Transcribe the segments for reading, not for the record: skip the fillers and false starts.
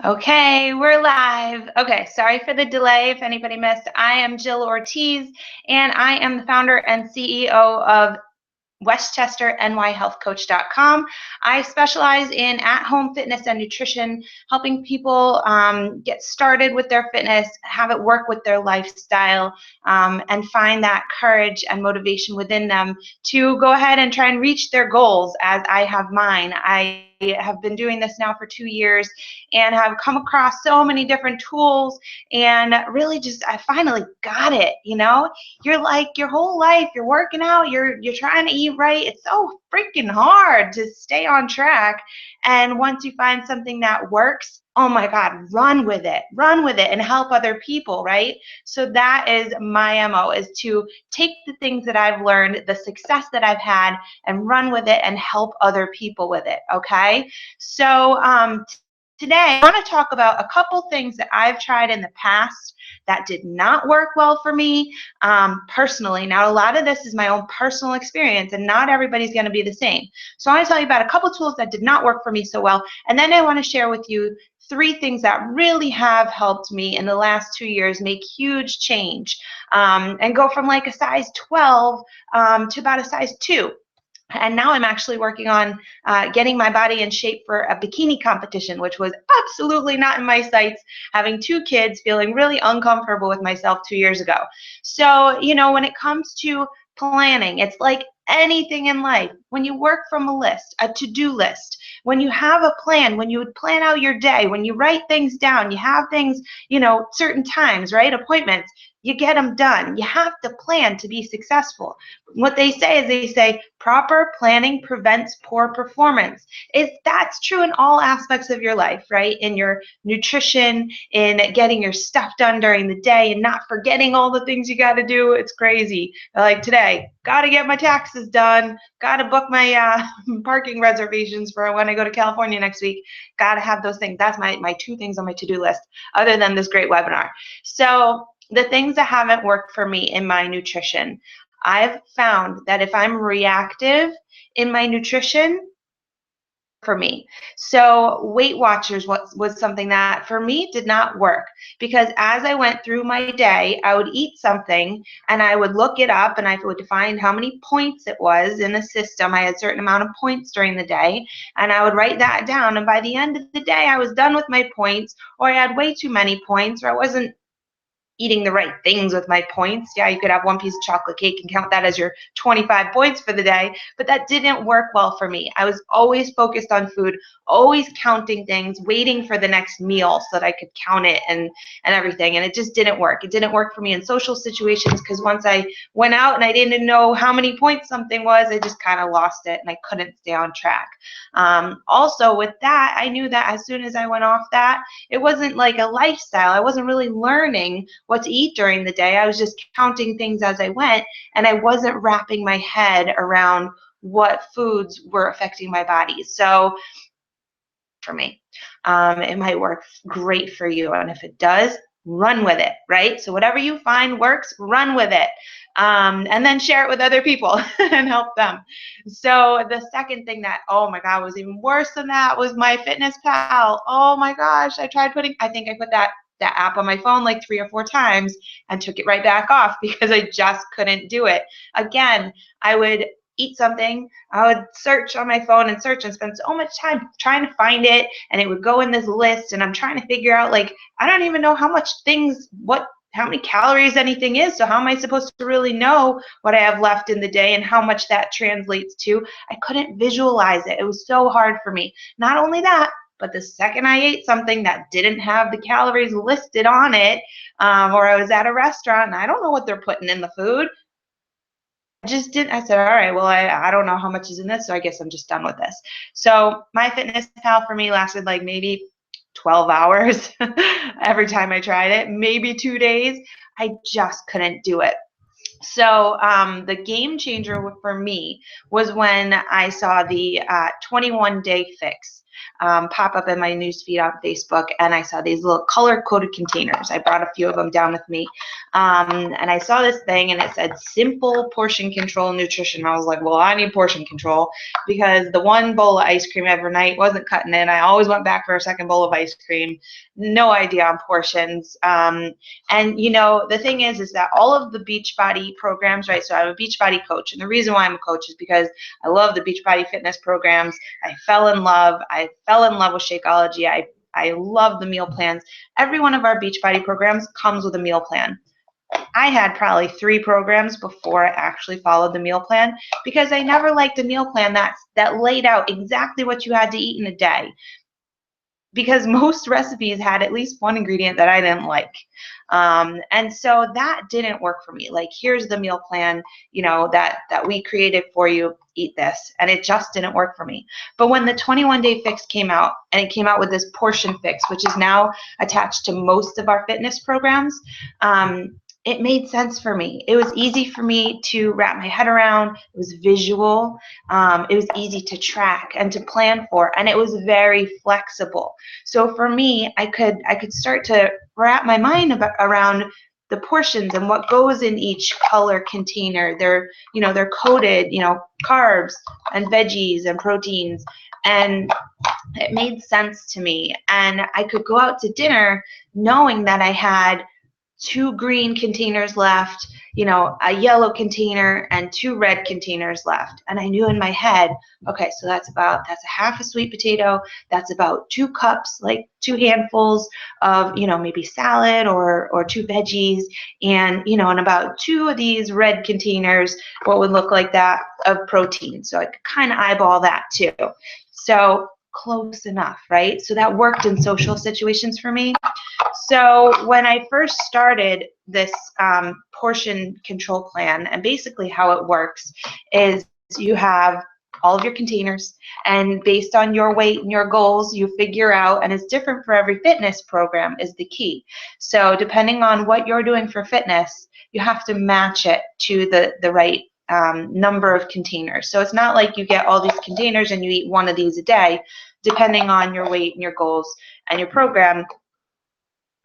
Okay, we're live. Okay, sorry for the delay if anybody missed. I am Jill Ortiz, and I am the founder and CEO of WestchesterNYHealthCoach.com. I specialize in at-home fitness and nutrition, helping people get started with their fitness, have it work with their lifestyle, and find that courage and motivation within them to go ahead and try and reach their goals as I have mine. I have been doing this now for 2 years and have come across so many different tools and really just I finally got it. You're like your whole life you're working out, you're trying to eat right. It's so freaking hard to stay on track, and once you find something that works, oh my god, run with it and help other people, right? So that is my MO, is to take the things that I've learned, the success that I've had, and run with it and help other people with it. Okay, so today I want to talk about a couple things that I've tried in the past that did not work well for me personally. Now, a lot of this is my own personal experience, and not everybody's going to be the same. So I want to tell you about a couple tools that did not work for me so well, and then I want to share with you 3 things that really have helped me in the last 2 years make huge change, and go from like a size 12 to about a size 2. And now I'm actually working on getting my body in shape for a bikini competition, which was absolutely not in my sights, having 2 kids, feeling really uncomfortable with myself 2 years ago. So, when it comes to planning, it's like anything in life. When you work from a list, a to-do list, when you have a plan, when you plan out your day, when you write things down, you have things, certain times, right? Appointments, you get them done. You have to plan to be successful. What they say is they say proper planning prevents poor performance. That's true in all aspects of your life, right? In your nutrition, in getting your stuff done during the day and not forgetting all the things you got to do. It's crazy. Like today, got to get my taxes done, got to book my parking reservations for when I go to California next week. Got to have those things. That's my 2 things on my to-do list, other than this great webinar. So the things that haven't worked for me in my nutrition, I've found that if I'm reactive in my nutrition, for me. So Weight Watchers was something that for me did not work, because as I went through my day, I would eat something and I would look it up and I would find how many points it was in the system. I had a certain amount of points during the day and I would write that down. And by the end of the day, I was done with my points, or I had way too many points, or I wasn't eating the right things with my points. Yeah, you could have 1 piece of chocolate cake and count that as your 25 points for the day, but that didn't work well for me. I was always focused on food, always counting things, waiting for the next meal so that I could count it and everything, and it just didn't work. It didn't work for me in social situations, because once I went out and I didn't know how many points something was, I just kind of lost it and I couldn't stay on track. Also with that, I knew that as soon as I went off that, it wasn't like a lifestyle. I wasn't really learning what to eat during the day. I was just counting things as I went, and I wasn't wrapping my head around what foods were affecting my body. So for me, it might work great for you, and if it does, run with it, right? So whatever you find works, run with it, and then share it with other people and help them. So the second thing that, oh my god, was even worse than that was my Fitness Pal. Oh my gosh, I think I put that app on my phone like 3 or 4 times and took it right back off because I just couldn't do it. Again, I would eat something, I would search on my phone and search and spend so much time trying to find it, and it would go in this list, and I'm trying to figure out, like, I don't even know how much how many calories anything is, so how am I supposed to really know what I have left in the day and how much that translates to? I couldn't visualize it. It was so hard for me. Not only that, but the second I ate something that didn't have the calories listed on it, or I was at a restaurant and I don't know what they're putting in the food, just didn't. I said, all right, well, I don't know how much is in this, so I guess I'm just done with this. So my Fitness Pal for me lasted like maybe 12 hours every time I tried it, maybe 2 days. I just couldn't do it. So the game changer for me was when I saw the 21-day fix. pop up in my newsfeed on Facebook, and I saw these little color-coded containers. I brought a few of them down with me, and I saw this thing, and it said simple portion control nutrition. I was like, well, I need portion control, because the one bowl of ice cream every night wasn't cutting it. I always went back for a second bowl of ice cream. No idea on portions. And you know, the thing is that all of the Beachbody programs, right? So I'm a Beachbody coach, and the reason why I'm a coach is because I love the Beachbody fitness programs. I fell in love with Shakeology. I love the meal plans. Every one of our Beachbody programs comes with a meal plan. I had probably 3 programs before I actually followed the meal plan, because I never liked a meal plan that laid out exactly what you had to eat in a day, because most recipes had at least one ingredient that I didn't like. And so that didn't work for me. Like, here's the meal plan, you know, that we created for you, eat this. And it just didn't work for me. But when the 21-day fix came out, and it came out with this portion fix, which is now attached to most of our fitness programs, it made sense for me. It was easy for me to wrap my head around. It was visual. It was easy to track and to plan for, and it was very flexible. So for me, I could start to wrap my mind around the portions and what goes in each color container. They're coded, carbs and veggies and proteins, and it made sense to me. And I could go out to dinner knowing that I had 2 green containers left, a yellow container and 2 red containers left. And I knew in my head, okay, so that's a half a sweet potato. That's about 2 cups, like 2 handfuls of, maybe salad or 2 veggies, and, and about 2 of these red containers, what would look like that, of protein. So I could kind of eyeball that too. So close enough, right? So that worked in social situations for me. So when I first started this portion control plan, and basically how it works is you have all of your containers, and based on your weight and your goals, you figure out, and it's different for every fitness program is the key. So depending on what you're doing for fitness, you have to match it to the right number of containers. So it's not like you get all these containers and you eat 1 of these a day. Depending on your weight and your goals and your program,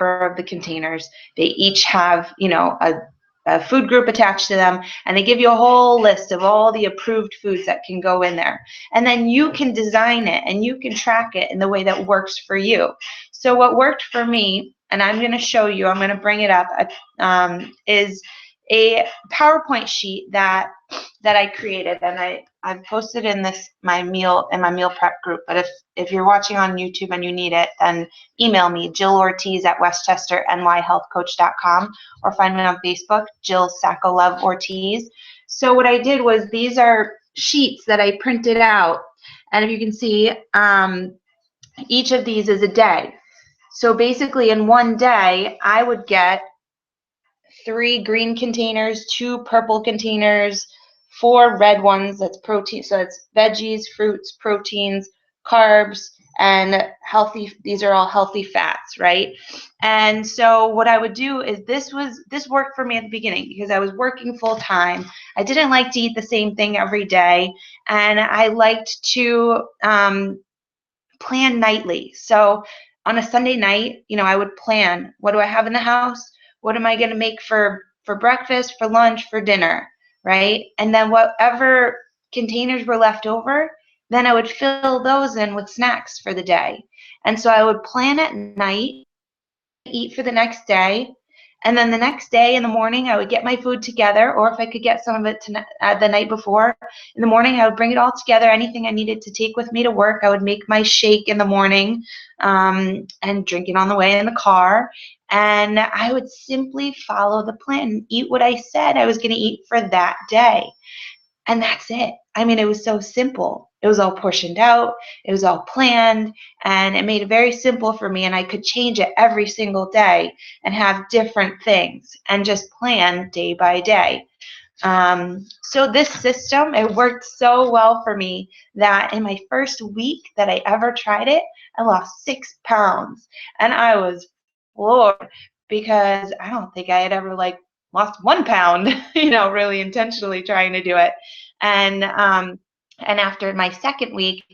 of the containers, they each have a food group attached to them, and they give you a whole list of all the approved foods that can go in there, and then you can design it and you can track it in the way that works for you. So what worked for me, and I'm going to show you, I'm going to bring it up, is a PowerPoint sheet that I created, and I've posted in my meal prep group. But if you're watching on YouTube and you need it, then email me, Jill Ortiz at westchesternyhealthcoach.com, or find me on Facebook, Jill Sakolov Ortiz. So what I did was, these are sheets that I printed out, and if you can see, each of these is a day. So basically in one day, I would get 3 green containers, 2 purple containers, 4 red ones, that's protein, so it's veggies, fruits, proteins, carbs, and healthy, these are all healthy fats, right? And so what I would do is, this worked for me at the beginning because I was working full time. I didn't like to eat the same thing every day, and I liked to plan nightly. So on a Sunday night, I would plan, what do I have in the house? What am I going to make for breakfast, for lunch, for dinner, right? And then whatever containers were left over, then I would fill those in with snacks for the day. And so I would plan at night, eat for the next day, and then the next day in the morning, I would get my food together, or if I could get some of it the night before, in the morning, I would bring it all together, anything I needed to take with me to work. I would make my shake in the morning and drink it on the way in the car. And I would simply follow the plan, eat what I said I was going to eat for that day. And that's it. I mean, it was so simple. It was all portioned out. It was all planned, and it made it very simple for me. And I could change it every single day and have different things and just plan day by day. So this system, it worked so well for me that in my first week that I ever tried it, I lost 6 pounds, and I was floored, because I don't think I had ever lost 1 pound, really intentionally trying to do it. And after my second week,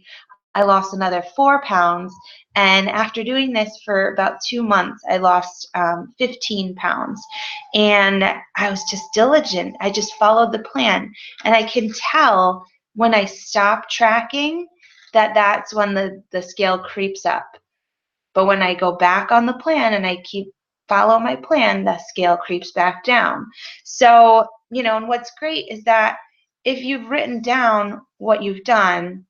I lost another 4 pounds. And after doing this for about 2 months, I lost 15 pounds. And I was just diligent. I just followed the plan. And I can tell when I stop tracking that that's when the scale creeps up. But when I go back on the plan and I follow my plan, the scale creeps back down. So, and what's great is that if you've written down what you've done,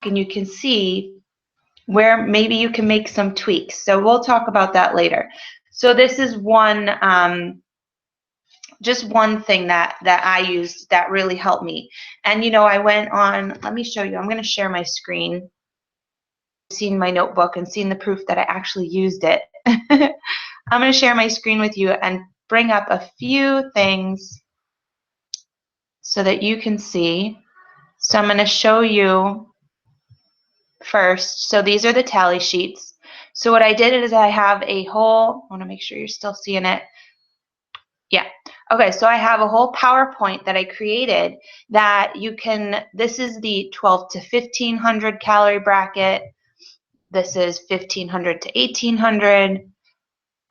and you can see where maybe you can make some tweaks. So we'll talk about that later. So this is just one thing that I used that really helped me. And I went on, let me show you. I'm going to share my screen. Seen my notebook and seen the proof that I actually used it. I'm going to share my screen with you and bring up a few things so that you can see. So I'm going to show you first. So these are the tally sheets. So what I did is I have a whole, I want to make sure you're still seeing it. Yeah. Okay, so I have a whole PowerPoint that I created that you can, this is the 12 to 1500 calorie bracket. This is 1500 to 1800,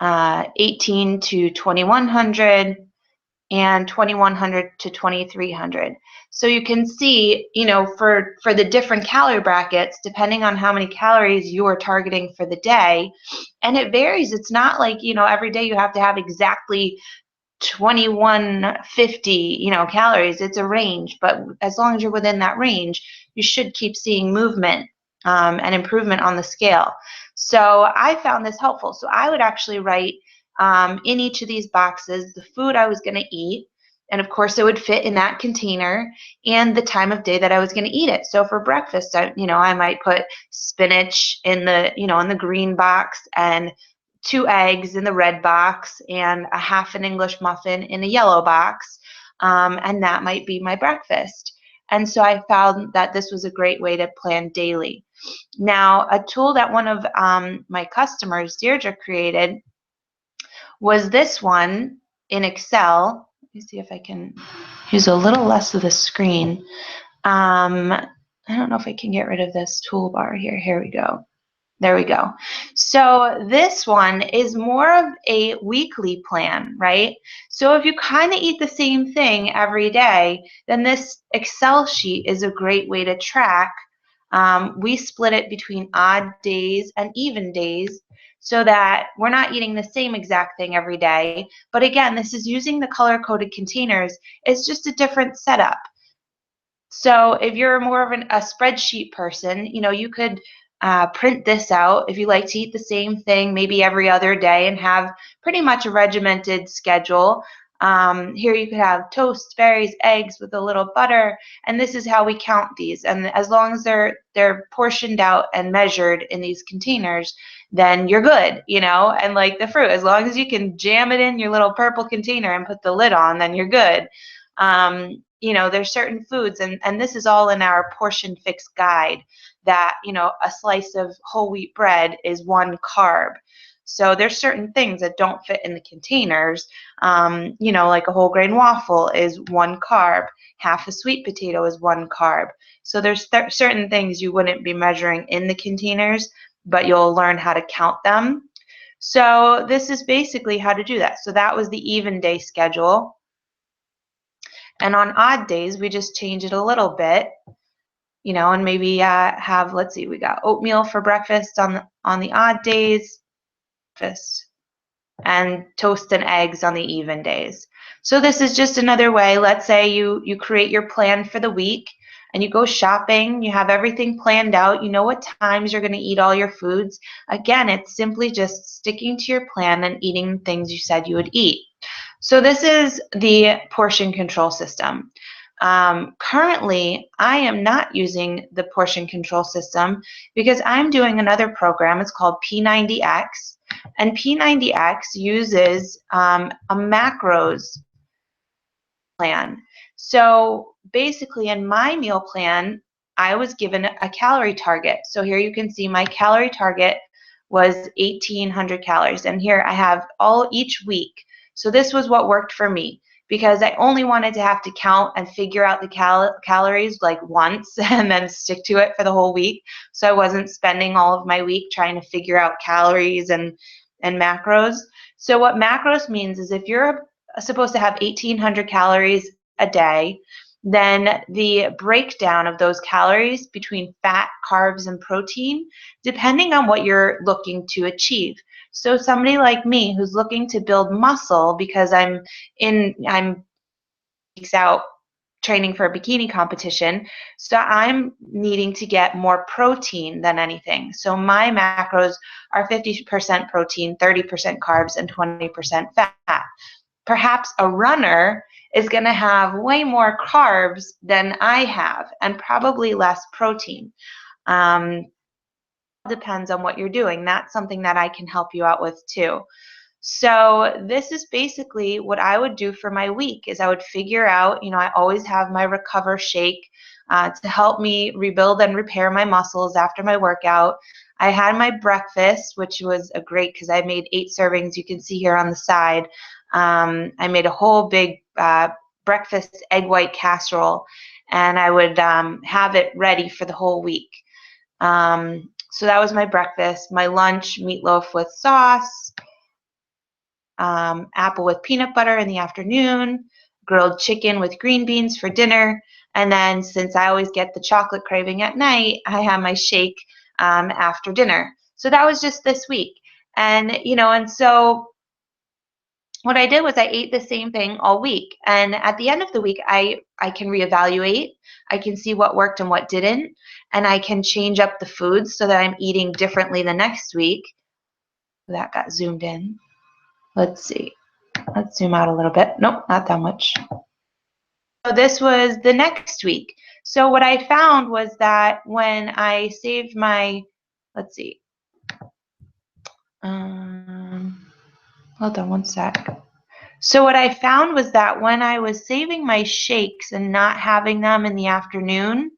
18 to 2100, and 2100 to 2300. So you can see, for the different calorie brackets, depending on how many calories you are targeting for the day, and it varies. It's not like, every day you have to have exactly 2150, calories. It's a range, but as long as you're within that range, you should keep seeing movement and improvement on the scale. So I found this helpful. So I would actually write in each of these boxes the food I was going to eat, and of course it would fit in that container, and the time of day that I was going to eat it. So for breakfast, I might put spinach in the in the green box, and 2 eggs in the red box, and a half an English muffin in a yellow box, and that might be my breakfast. And so I found that this was a great way to plan daily. Now, a tool that one of my customers, Deirdre, created was this one in Excel. Let me see if I can use a little less of the screen. I don't know if I can get rid of this toolbar here. Here we go. There we go. So this one is more of a weekly plan, right? So if you kind of eat the same thing every day, then this Excel sheet is a great way to track. We split it between odd days and even days so that we're not eating the same exact thing every day. But again, this is using the color-coded containers. It's just a different setup. So if you're more of a spreadsheet person, you could print this out if you like to eat the same thing maybe every other day and have pretty much a regimented schedule. Here you could have toast, berries, eggs with a little butter, and this is how we count these. And as long as they're portioned out and measured in these containers, then you're good, and like the fruit, as long as you can jam it in your little purple container and put the lid on, then you're good. There's certain foods, and this is all in our portion fix guide, that, a slice of whole wheat bread is 1 carb. So there's certain things that don't fit in the containers, like a whole grain waffle is 1 carb, half a sweet potato is 1 carb. So there's certain things you wouldn't be measuring in the containers, but you'll learn how to count them. So this is basically how to do that. So that was the even day schedule. And on odd days, we just change it a little bit, and maybe have, let's see, we got oatmeal for breakfast on the odd days, breakfast, and toast and eggs on the even days. So this is just another way. Let's say you create your plan for the week and you go shopping, you have everything planned out, you know what times you're going to eat all your foods. Again, it's simply just sticking to your plan and eating things you said you would eat. So this is the portion control system. Currently, I am not using the portion control system because I'm doing another program. It's called P90X, and P90X uses a macros plan. So basically, in my meal plan, I was given a calorie target. So here you can see my calorie target was 1,800 calories, and here I have each week. So this was what worked for me. because I only wanted to have to count and figure out the calories like once and then stick to it for the whole week. So I wasn't spending all of my week trying to figure out calories and macros. So what macros means is if you're supposed to have 1,800 calories a day, then the breakdown of those calories between fat, carbs, and protein, depending on what you're looking to achieve. So somebody like me who's looking to build muscle because I'm weeks out training for a bikini competition, so I'm needing to get more protein than anything. So my macros are 50% protein, 30% carbs, and 20% fat. Perhaps a runner is going to have way more carbs than I have and probably less protein. Depends on what you're doing. That's something that I can help you out with too. So this is basically what I would do for my week is I would figure out, I always have my recover shake to help me rebuild and repair my muscles after my workout. I had my breakfast, which was a great because I made 8 servings. You can see here on the side. I made a whole big breakfast egg white casserole, and I would have it ready for the whole week. So that was my breakfast. My lunch, meatloaf with sauce, apple with peanut butter in the afternoon, grilled chicken with green beans for dinner, and then since I always get the chocolate craving at night, I have my shake after dinner. So that was just this week. And so what I did was I ate the same thing all week. And at the end of the week, I can reevaluate. I can see what worked and what didn't. And I can change up the foods so that I'm eating differently the next week. That got zoomed in. Let's see. Let's zoom out a little bit. Nope, not that much. So this was the next week. So what I found was that when I saved my, let's see. Hold on one sec. So what I found was that when I was saving my shakes and not having them in the afternoon,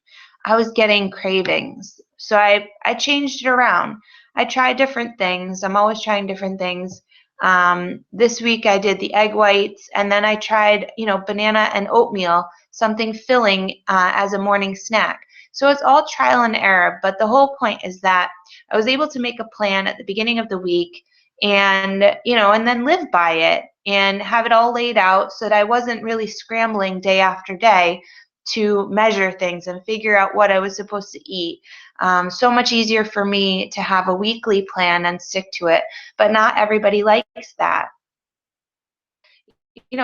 I was getting cravings. So I changed it around. I tried different things. I'm always trying different things. This week I did the egg whites, and then I tried, banana and oatmeal, something filling as a morning snack. So it's all trial and error, but the whole point is that I was able to make a plan at the beginning of the week and then live by it and have it all laid out so that I wasn't really scrambling day after day to measure things and figure out what I was supposed to eat. So much easier for me to have a weekly plan and stick to it, but not everybody likes that.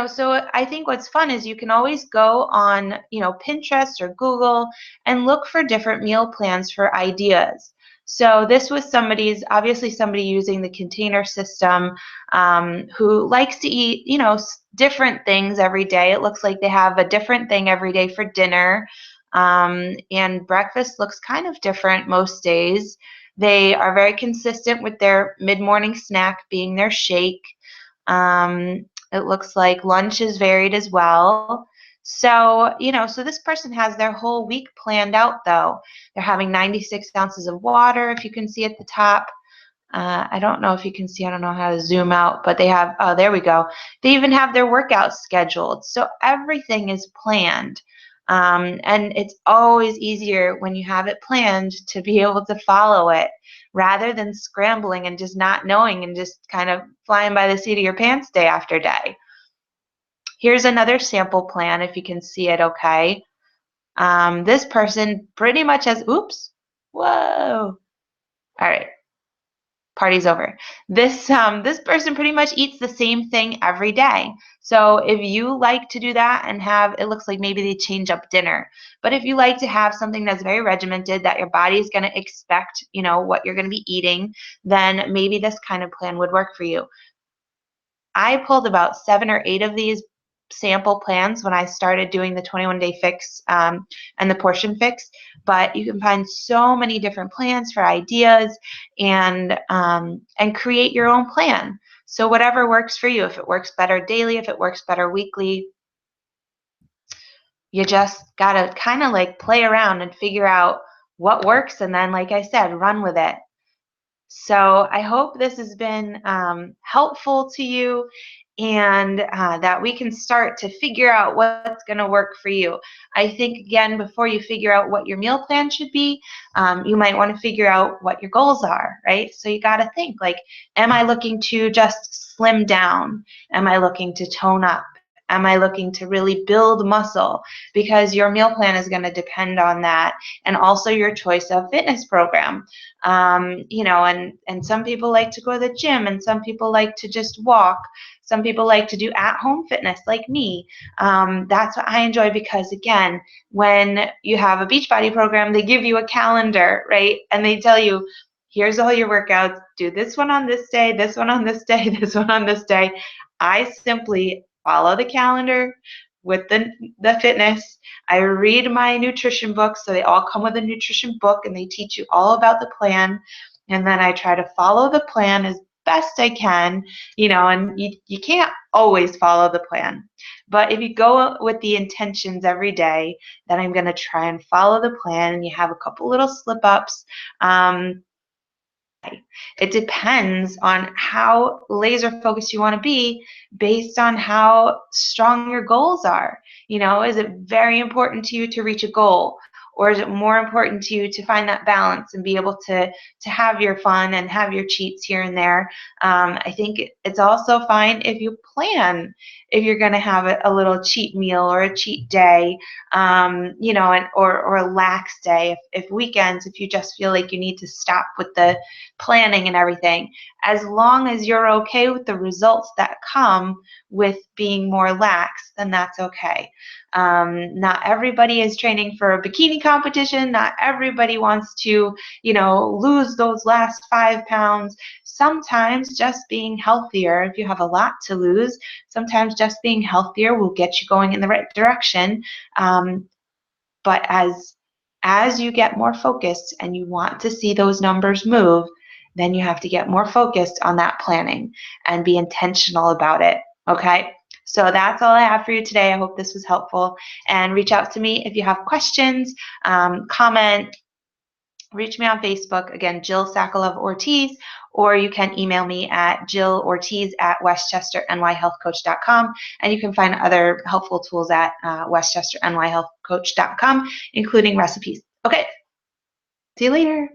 So I think what's fun is you can always go on, Pinterest or Google and look for different meal plans for ideas. So this was obviously somebody using the container system who likes to eat, different things every day. It looks like they have a different thing every day for dinner. And breakfast looks kind of different most days. They are very consistent with their mid-morning snack being their shake. It looks like lunch is varied as well. So this person has their whole week planned out though. They're having 96 ounces of water, if you can see at the top. I don't know if you can see, I don't know how to zoom out, but they have, oh, there we go. They even have their workouts scheduled. So everything is planned. And it's always easier when you have it planned to be able to follow it rather than scrambling and just not knowing and just kind of flying by the seat of your pants day after day. Here's another sample plan if you can see it okay. This person pretty much has, oops, whoa. All right, party's over. This person pretty much eats the same thing every day. So if you like to do that and have, it looks like maybe they change up dinner. But if you like to have something that's very regimented, that your body is going to expect, what you're going to be eating, then maybe this kind of plan would work for you. I pulled about 7 or 8 of these sample plans when I started doing the 21-day fix and the portion fix, but you can find so many different plans for ideas and create your own plan. So whatever works for you, if it works better daily, if it works better weekly, you just gotta kind of like play around and figure out what works, and then, like I said, run with it. So I hope this has been helpful to you, and that we can start to figure out what's going to work for you. I think, again, before you figure out what your meal plan should be, you might want to figure out what your goals are, right? So you got to think, like, am I looking to just slim down? Am I looking to tone up? Am I looking to really build muscle? Because your meal plan is going to depend on that, and also your choice of fitness program. And some people like to go to the gym, and some people like to just walk. Some people like to do at-home fitness like me. That's what I enjoy, because, again, when you have a Beachbody program, they give you a calendar, right? And they tell you, here's all your workouts. Do this one on this day, this one on this day, this one on this day. I simply follow the calendar with the fitness. I read my nutrition books, so they all come with a nutrition book, and they teach you all about the plan. And then I try to follow the plan as best I can, and you can't always follow the plan. But if you go with the intentions every day, then I'm going to try and follow the plan, and you have a couple little slip-ups. It depends on how laser focused you want to be, based on how strong your goals are. Is it very important to you to reach a goal? Or is it more important to you to find that balance and be able to have your fun and have your cheats here and there? I think it's also fine if you plan if you're going to have a little cheat meal or a cheat day, or a lax day. If weekends, if you just feel like you need to stop with the planning and everything, as long as you're okay with the results that come with being more lax, then that's okay. Not everybody is training for a bikini competition. Not everybody wants to, lose those last 5 pounds. Sometimes just being healthier, if you have a lot to lose, sometimes just being healthier will get you going in the right direction. But as you get more focused and you want to see those numbers move, then you have to get more focused on that planning and be intentional about it. Okay? So that's all I have for you today. I hope this was helpful. And reach out to me if you have questions, comment, reach me on Facebook, again, Jill Sakalov Ortiz, or you can email me at jillortiz@westchesternyhealthcoach.com, and you can find other helpful tools at westchesternyhealthcoach.com, including recipes. Okay, see you later.